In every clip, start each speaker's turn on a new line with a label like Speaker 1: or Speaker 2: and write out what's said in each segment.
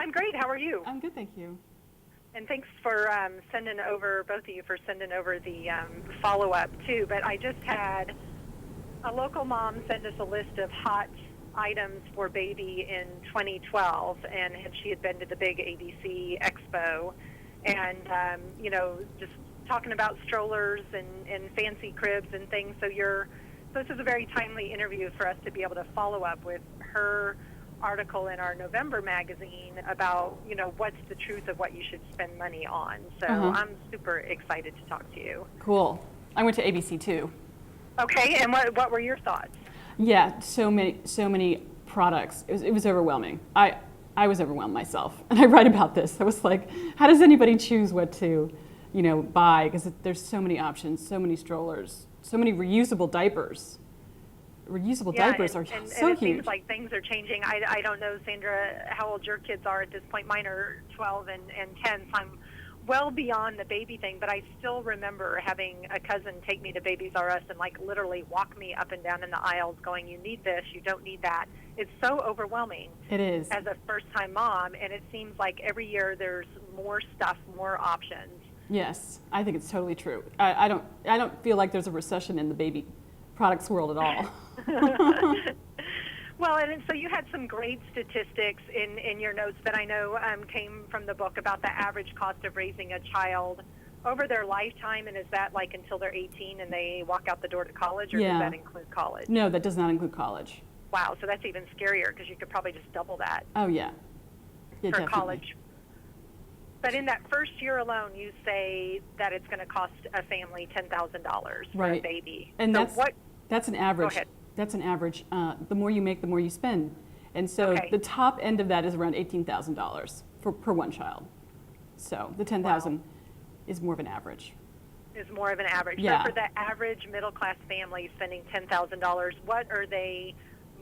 Speaker 1: I'm great. How are you?
Speaker 2: I'm good, thank you.
Speaker 1: And thanks for sending over, both of you, for sending over the follow-up, too. But I just had a local mom send us a list of hot items for baby in 2012, and she had been to the big ABC Expo, and, just talking about strollers and fancy cribs and things. So this is a very timely interview for us to be able to follow up with her article in our November magazine about, what's the truth of what you should spend money on. So I'm super excited to talk to you.
Speaker 2: Cool. I went to ABC too.
Speaker 1: Okay, and what were your thoughts?
Speaker 2: Yeah, so many products. It was overwhelming. I was overwhelmed myself, and I write about this. I was like, how does anybody choose what to, buy? Because there's so many options, so many strollers, so many reusable diapers. Reusable diapers are so
Speaker 1: it
Speaker 2: huge.
Speaker 1: Seems like things are changing. I don't know, Sandra, how old your kids are at this point. Mine are 12 and 10, so I'm well beyond the baby thing, but I still remember having a cousin take me to Babies R Us and literally walk me up and down in the aisles going, you need this, you don't need that. It's so overwhelming.
Speaker 2: It is.
Speaker 1: As a first-time mom, and it seems like every year there's more stuff, more options.
Speaker 2: Yes, I think it's totally true. I don't feel like there's a recession in the baby products world at all.
Speaker 1: Well, and so you had some great statistics in your notes that I know came from the book about the average cost of raising a child over their lifetime, and is that until they're 18 and they walk out the door to college, or does that include college?
Speaker 2: No, that does not include college.
Speaker 1: Wow, so that's even scarier because you could probably just double that.
Speaker 2: Oh, yeah.
Speaker 1: For
Speaker 2: definitely.
Speaker 1: College. But in that first year alone, you say that it's going to cost a family $10,000 for a baby.
Speaker 2: And
Speaker 1: so
Speaker 2: that's an average.
Speaker 1: Go ahead.
Speaker 2: That's an average. The more you make, the more you spend. And so the top end of that is around $18,000 per one child. So the $10,000 is more of an average.
Speaker 1: Is more of an average.
Speaker 2: Yeah.
Speaker 1: So for the average middle-class family spending $10,000, what are they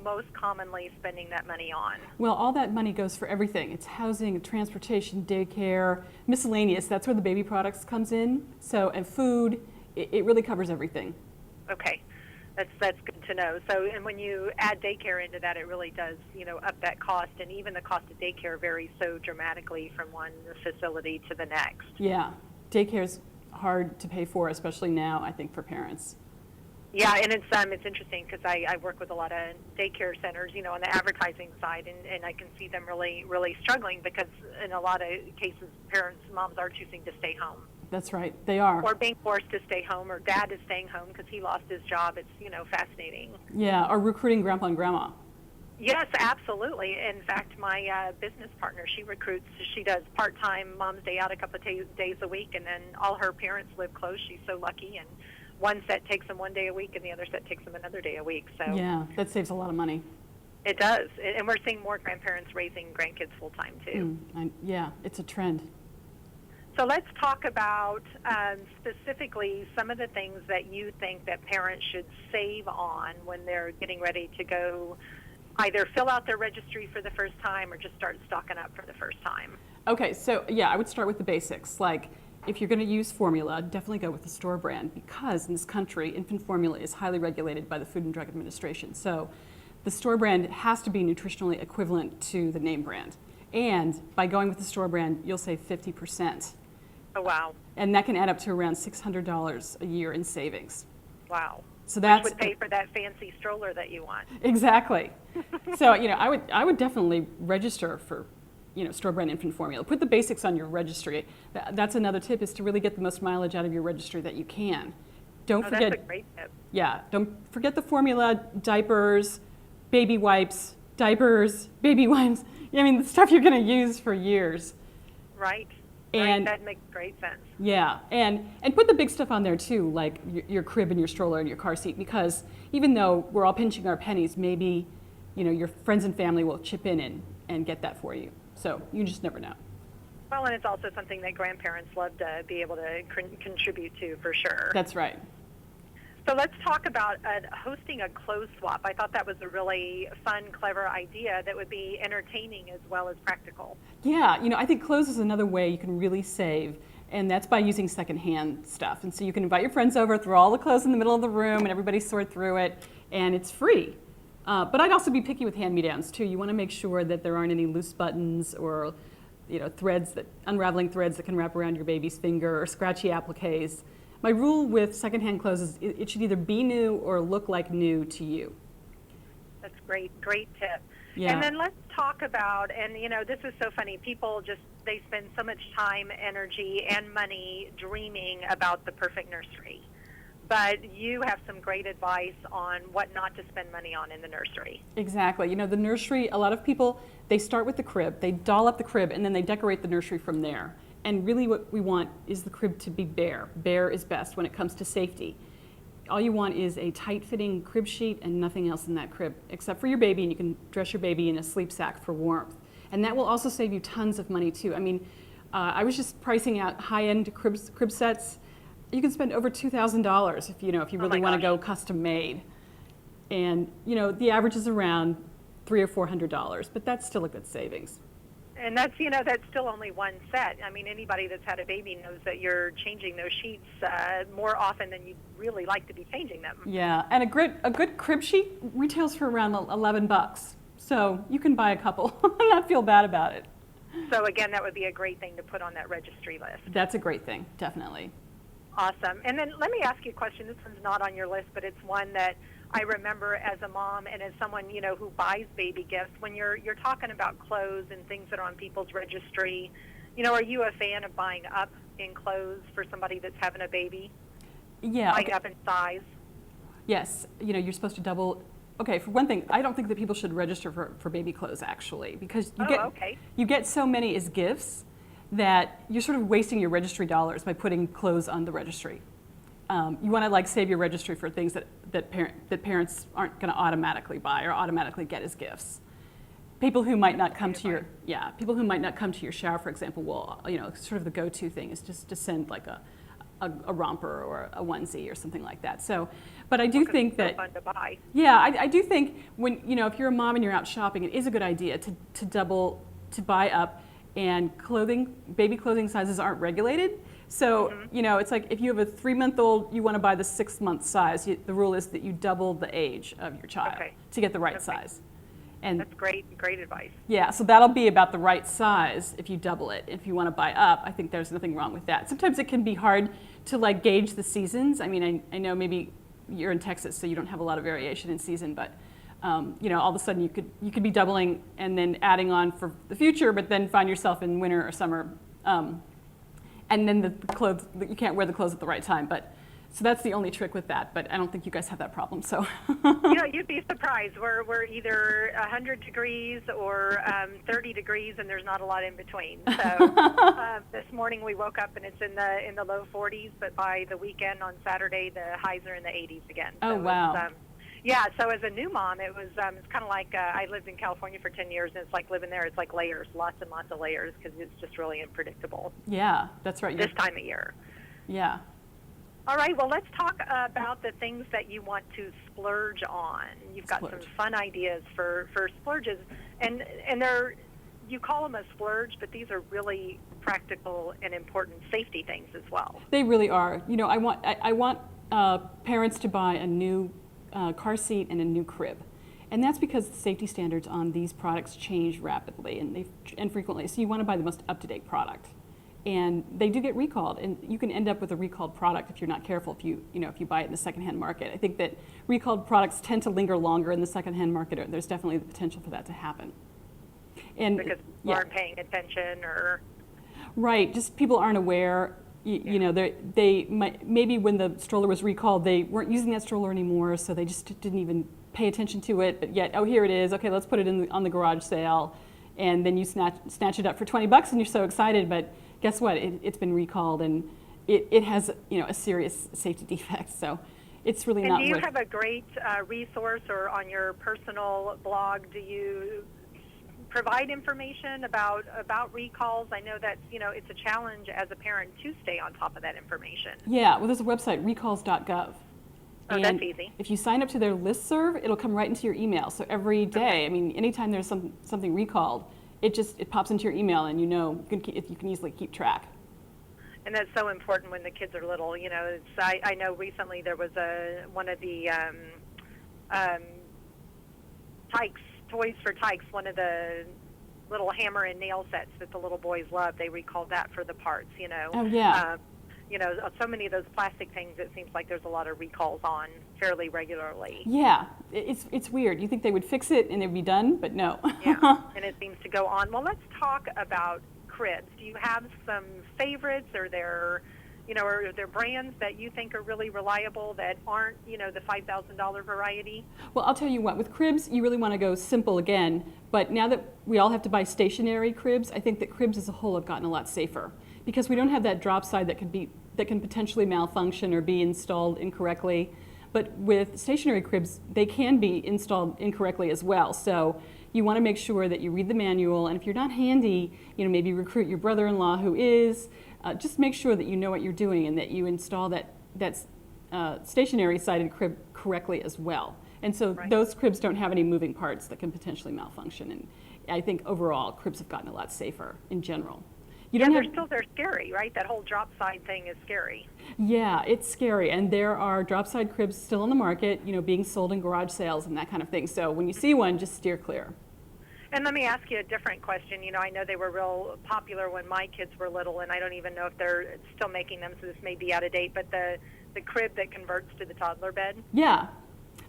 Speaker 1: most commonly spending that money on?
Speaker 2: Well, all that money goes for everything. It's housing, transportation, daycare, miscellaneous. That's where the baby products comes in. So, and food, it really covers everything.
Speaker 1: Okay. That's good to know. So, and when you add daycare into that, it really does, up that cost. And even the cost of daycare varies so dramatically from one facility to the next.
Speaker 2: Yeah. Daycare's hard to pay for, especially now, I think, for parents.
Speaker 1: Yeah, and it's interesting because I work with a lot of daycare centers, on the advertising side, and I can see them really, really struggling because in a lot of cases, moms are choosing to stay home.
Speaker 2: That's right, they are.
Speaker 1: Or being forced to stay home, or dad is staying home because he lost his job. It's, fascinating.
Speaker 2: Yeah, or recruiting grandpa and grandma.
Speaker 1: Yes, absolutely. In fact, my business partner, she does part-time Mom's Day Out a couple of days a week, and then all her parents live close. She's so lucky, and one set takes them one day a week, and the other set takes them another day a week. So
Speaker 2: yeah, that saves a lot of money.
Speaker 1: It does, and we're seeing more grandparents raising grandkids full-time, too.
Speaker 2: Yeah, it's a trend.
Speaker 1: So let's talk about specifically some of the things that you think that parents should save on when they're getting ready to go either fill out their registry for the first time or just start stocking up for the first time.
Speaker 2: Okay, so yeah, I would start with the basics. Like if you're going to use formula, definitely go with the store brand, because in this country, infant formula is highly regulated by the Food and Drug Administration. So the store brand has to be nutritionally equivalent to the name brand. And by going with the store brand, you'll save 50%.
Speaker 1: Oh, wow. And
Speaker 2: that can add up to around $600 a year in savings.
Speaker 1: Wow.
Speaker 2: So that's
Speaker 1: which would pay for that fancy stroller that you want.
Speaker 2: Exactly. So, I would definitely register for, store brand infant formula. Put the basics on your registry. That's another tip, is to really get the most mileage out of your registry that you can. Don't forget.
Speaker 1: That's a great tip.
Speaker 2: Yeah. Don't forget the formula, diapers, baby wipes, diapers, baby wipes. The stuff you're going to use for years.
Speaker 1: Right.
Speaker 2: And
Speaker 1: that makes great sense.
Speaker 2: Yeah, and put the big stuff on there too, like your crib and your stroller and your car seat, because even though we're all pinching our pennies, maybe your friends and family will chip in and get that for you. So you just never know.
Speaker 1: Well, and it's also something that grandparents love to be able to contribute to, for sure.
Speaker 2: That's right.
Speaker 1: So let's talk about hosting a clothes swap. I thought that was a really fun, clever idea that would be entertaining as well as practical.
Speaker 2: Yeah, I think clothes is another way you can really save, and that's by using secondhand stuff. And so you can invite your friends over, throw all the clothes in the middle of the room, and everybody sort through it, and it's free. But I'd also be picky with hand-me-downs too. You want to make sure that there aren't any loose buttons or unraveling threads that can wrap around your baby's finger or scratchy appliques. My rule with secondhand clothes is it should either be new or look like new to you.
Speaker 1: That's great tip.
Speaker 2: Yeah.
Speaker 1: And then let's talk about, and this is so funny, people they spend so much time, energy, and money dreaming about the perfect nursery. But you have some great advice on what not to spend money on in the nursery.
Speaker 2: Exactly. The nursery, a lot of people, they start with the crib, they doll up the crib, and then they decorate the nursery from there. And really what we want is the crib to be bare. Bare is best when it comes to safety. All you want is a tight-fitting crib sheet and nothing else in that crib, except for your baby, and you can dress your baby in a sleep sack for warmth. And that will also save you tons of money too. I mean, I was just pricing out high-end crib sets. You can spend over $2,000 if you really want to go custom made. And the average is around $300 or $400, but that's still a good savings.
Speaker 1: And that's that's still only one set. I mean, anybody that's had a baby knows that you're changing those sheets more often than you really like to be changing them.
Speaker 2: Yeah, and a good crib sheet retails for around $11, so you can buy a couple and not feel bad about it.
Speaker 1: So again, that would be a great thing to put on that registry list.
Speaker 2: That's a great thing, definitely.
Speaker 1: Awesome. And then let me ask you a question. This one's not on your list, but it's one that I remember as a mom and as someone, who buys baby gifts. When you're talking about clothes and things that are on people's registry, are you a fan of buying up in clothes for somebody that's having a baby?
Speaker 2: Yeah.
Speaker 1: Buying up in size?
Speaker 2: Yes. You're supposed to double. Okay, for one thing, I don't think that people should register for baby clothes, actually, because you get so many as gifts that you're sort of wasting your registry dollars by putting clothes on the registry. You want to save your registry for things that parents aren't going to automatically buy or automatically get as gifts. People who might not come to your shower, for example, will sort of the go-to thing is just to send a romper or a onesie or something like that. So, but I do think that
Speaker 1: fun to buy.
Speaker 2: Yeah, I do think when if you're a mom and you're out shopping, it is a good idea to buy up. And baby clothing sizes aren't regulated. So, it's like if you have a 3-month-old, you want to buy the 6-month size. The rule is that you double the age of your child to get the right size. And
Speaker 1: that's great advice.
Speaker 2: Yeah, so that'll be about the right size if you double it. If you want to buy up, I think there's nothing wrong with that. Sometimes it can be hard to gauge the seasons. I mean, I know maybe you're in Texas, so you don't have a lot of variation in season, but all of a sudden you could be doubling and then adding on for the future, but then find yourself in winter or summer, and then the clothes, you can't wear the clothes at the right time. So that's the only trick with that. But I don't think you guys have that problem. So
Speaker 1: you'd be surprised. We're either 100 degrees or 30 degrees, and there's not a lot in between. So this morning we woke up and it's in the low 40s, but by the weekend on Saturday the highs are in the 80s again.
Speaker 2: Oh,
Speaker 1: so
Speaker 2: wow.
Speaker 1: Yeah, so as a new mom, it was it's kind of like I lived in California for 10 years, and it's like living there. It's like layers, lots and lots of layers, because it's just really unpredictable.
Speaker 2: Yeah, that's right.
Speaker 1: This time of year.
Speaker 2: Yeah.
Speaker 1: All right, well, let's talk about the things that you want to splurge on. You've got some fun ideas for splurges, and you call them a splurge, but these are really practical and important safety things as well.
Speaker 2: They really are. I want parents to buy a new car seat and a new crib. And that's because the safety standards on these products change rapidly and frequently. So you want to buy the most up-to-date product. And they do get recalled, and you can end up with a recalled product if you're not careful, if you buy it in the secondhand market. I think that recalled products tend to linger longer in the secondhand market, or there's definitely the potential for that to happen. And
Speaker 1: because people aren't paying attention, or
Speaker 2: right, just people aren't aware. They might, maybe when the stroller was recalled, they weren't using that stroller anymore, so they just didn't even pay attention to it. But yet, here it is. Okay, let's put it on the garage sale, and then you snatch it up for $20, and you're so excited. But guess what? It's been recalled, and it has a serious safety defect. So it's really not.
Speaker 1: And do you have a great resource, or on your personal blog, do you provide information about recalls? I know that it's a challenge as a parent to stay on top of that information.
Speaker 2: Yeah, well, there's a website, recalls.gov.
Speaker 1: Oh, that's easy.
Speaker 2: If you sign up to their listserv, it'll come right into your email. So every day, I mean, anytime there's something recalled, it pops into your email, and you can easily keep track.
Speaker 1: And that's so important when the kids are little. I know recently there was one of the Tykes, Toys for Tykes, one of the little hammer and nail sets that the little boys love. They recalled that for the parts, you know.
Speaker 2: Oh, yeah.
Speaker 1: So many of those plastic things, it seems like there's a lot of recalls on fairly regularly.
Speaker 2: Yeah, it's weird. You think they would fix it and it would be done, but no.
Speaker 1: Yeah, and it seems to go on. Well, let's talk about cribs. Do you have some favorites, or are there brands that you think are really reliable that aren't, the $5,000 variety?
Speaker 2: Well, I'll tell you what, with cribs, you really want to go simple again, but now that we all have to buy stationary cribs, I think that cribs as a whole have gotten a lot safer because we don't have that drop side that can potentially malfunction or be installed incorrectly. But with stationary cribs, they can be installed incorrectly as well. So you want to make sure that you read the manual, and if you're not handy, maybe recruit your brother-in-law who is. Just make sure that you know what you're doing and that you install that stationary sided crib correctly as well. And so those cribs don't have any moving parts that can potentially malfunction. And I think overall, cribs have gotten a lot safer in general.
Speaker 1: They're scary, right? That whole drop side thing is scary.
Speaker 2: Yeah, it's scary. And there are drop side cribs still on the market, being sold in garage sales and that kind of thing. So when you see one, just steer clear.
Speaker 1: And let me ask you a different question. I know they were real popular when my kids were little, and I don't even know if they're still making them, so this may be out of date, but the crib that converts to the toddler bed?
Speaker 2: Yeah.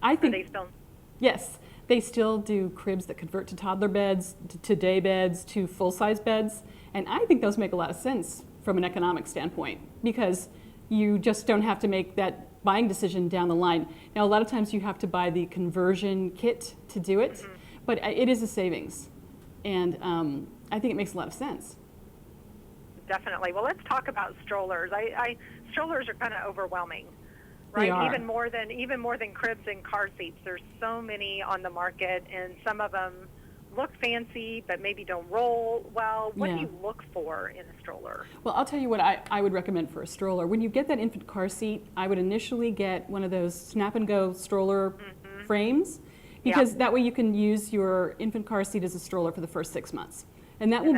Speaker 2: I think,
Speaker 1: are they still?
Speaker 2: Yes. They still do cribs that convert to toddler beds, to day beds, to full-size beds. And I think those make a lot of sense from an economic standpoint because you just don't have to make that buying decision down the line. Now, a lot of times you have to buy the conversion kit to do it, but it is a savings. And I think it makes a lot of sense.
Speaker 1: Definitely. Well, let's talk about strollers. Strollers are kind of overwhelming. Right,
Speaker 2: they are.
Speaker 1: even more than cribs and car seats. There's so many on the market, and some of them look fancy, but maybe don't roll well. What do you look for in a stroller?
Speaker 2: Well, I'll tell you what I would recommend for a stroller. When you get that infant car seat, I would initially get one of those snap-and-go stroller frames, because that way you can use your infant car seat as a stroller for the first 6 months, and that will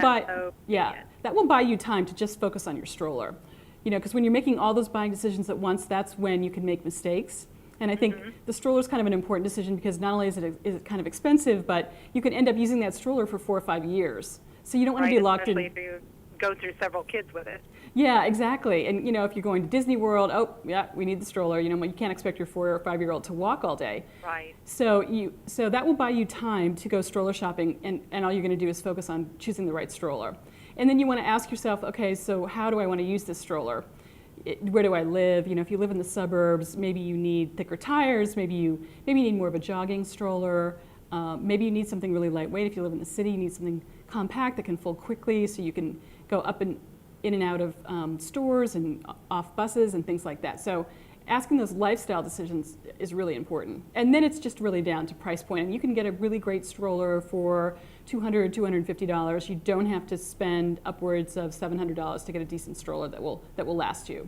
Speaker 2: buy you time to just focus on your stroller. Because when you're making all those buying decisions at once, that's when you can make mistakes. And I think the stroller is kind of an important decision because not only is it kind of expensive, but you can end up using that stroller for 4 or 5 years. So you don't want to be locked in.
Speaker 1: Especially if you go through several kids with it.
Speaker 2: Yeah, exactly. And if you're going to Disney World, we need the stroller. You can't expect your 4 or 5-year-old to walk all day.
Speaker 1: Right.
Speaker 2: So that will buy you time to go stroller shopping, and all you're going to do is focus on choosing the right stroller. And then you want to ask yourself, okay, so how do I want to use this stroller? Where do I live? If you live in the suburbs, maybe you need thicker tires. Maybe you need more of a jogging stroller. Maybe you need something really lightweight. If you live in the city, you need something compact that can fold quickly so you can go up and in and out of stores and off buses and things like that. So asking those lifestyle decisions is really important. And then it's just really down to price point. And you can get a really great stroller for $200, $250. You don't have to spend upwards of $700 to get a decent stroller that will last you.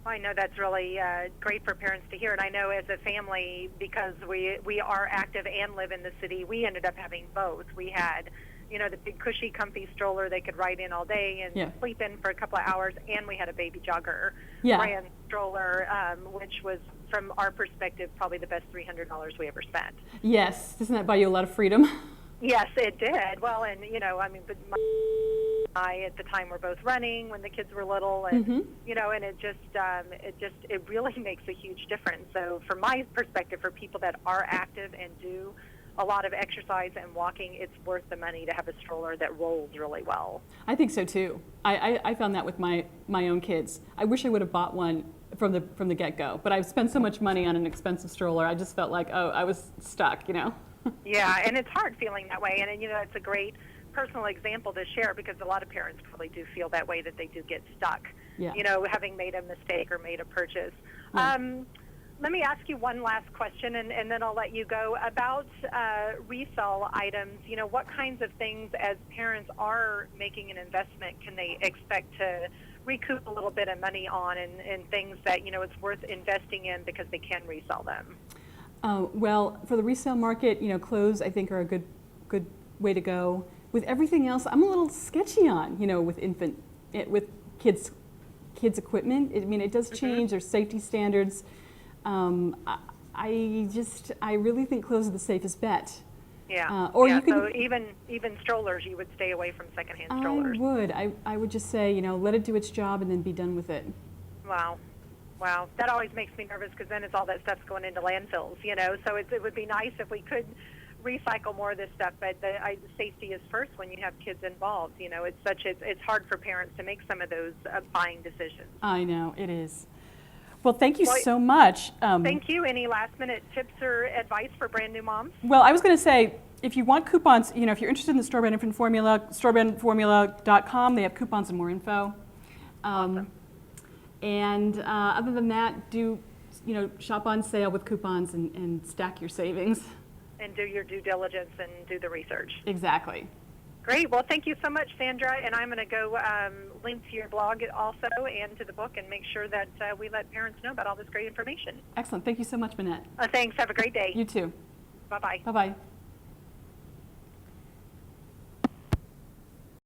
Speaker 1: Well, I know that's really great for parents to hear. And I know as a family, because we are active and live in the city, we ended up having both. We had the big cushy, comfy stroller they could ride in all day and sleep in for a couple of hours, and we had a baby jogger brand stroller, which was, from our perspective, probably the best $300 we ever spent.
Speaker 2: Yes. Doesn't that buy you a lot of freedom?
Speaker 1: Yes, it did. Well, and, but I at the time were both running when the kids were little, and, and it really makes a huge difference. So from my perspective, for people that are active and do a lot of exercise and walking, it's worth the money to have a stroller that rolls really well.
Speaker 2: I think so too. I found that with my own kids. I wish I would have bought one from the get-go, but I've spent so much money on an expensive stroller, I just felt like, I was stuck,
Speaker 1: Yeah, and it's hard feeling that way, and it's a great personal example to share because a lot of parents probably do feel that way, that they do get stuck, having made a mistake or made a purchase. Let me ask you one last question, and then I'll let you go. About resale items, what kinds of things, as parents are making an investment, can they expect to recoup a little bit of money on, and things that, it's worth investing in because they can resell them?
Speaker 2: Well, for the resale market, clothes I think are a good way to go. With everything else, I'm a little sketchy on, with kids equipment. It does change. There's safety standards. I really think clothes are the safest bet.
Speaker 1: Yeah.
Speaker 2: Or
Speaker 1: yeah.
Speaker 2: you can.
Speaker 1: So even strollers, you would stay away from secondhand strollers.
Speaker 2: I would just say, let it do its job and then be done with it.
Speaker 1: Wow. Wow. That always makes me nervous because then it's all that stuff's going into landfills, So it would be nice if we could recycle more of this stuff, but safety is first when you have kids involved. It's hard for parents to make some of those buying decisions.
Speaker 2: I know, it is. Well, thank you
Speaker 1: Well,
Speaker 2: so much.
Speaker 1: Thank you. Any last minute tips or advice for brand new moms?
Speaker 2: Well, I was going to say, if you want coupons, if you're interested in the store brand infant formula, storebrandformula.com, they have coupons and more info.
Speaker 1: Awesome.
Speaker 2: And other than that, do shop on sale with coupons and stack your savings.
Speaker 1: And do your due diligence and do the research.
Speaker 2: Exactly.
Speaker 1: Great. Well, thank you so much, Sandra. And I'm going to go link to your blog also and to the book and make sure that we let parents know about all this great information.
Speaker 2: Excellent. Thank you so much, Manette.
Speaker 1: Thanks. Have a great day.
Speaker 2: You too.
Speaker 1: Bye-bye.
Speaker 2: Bye-bye.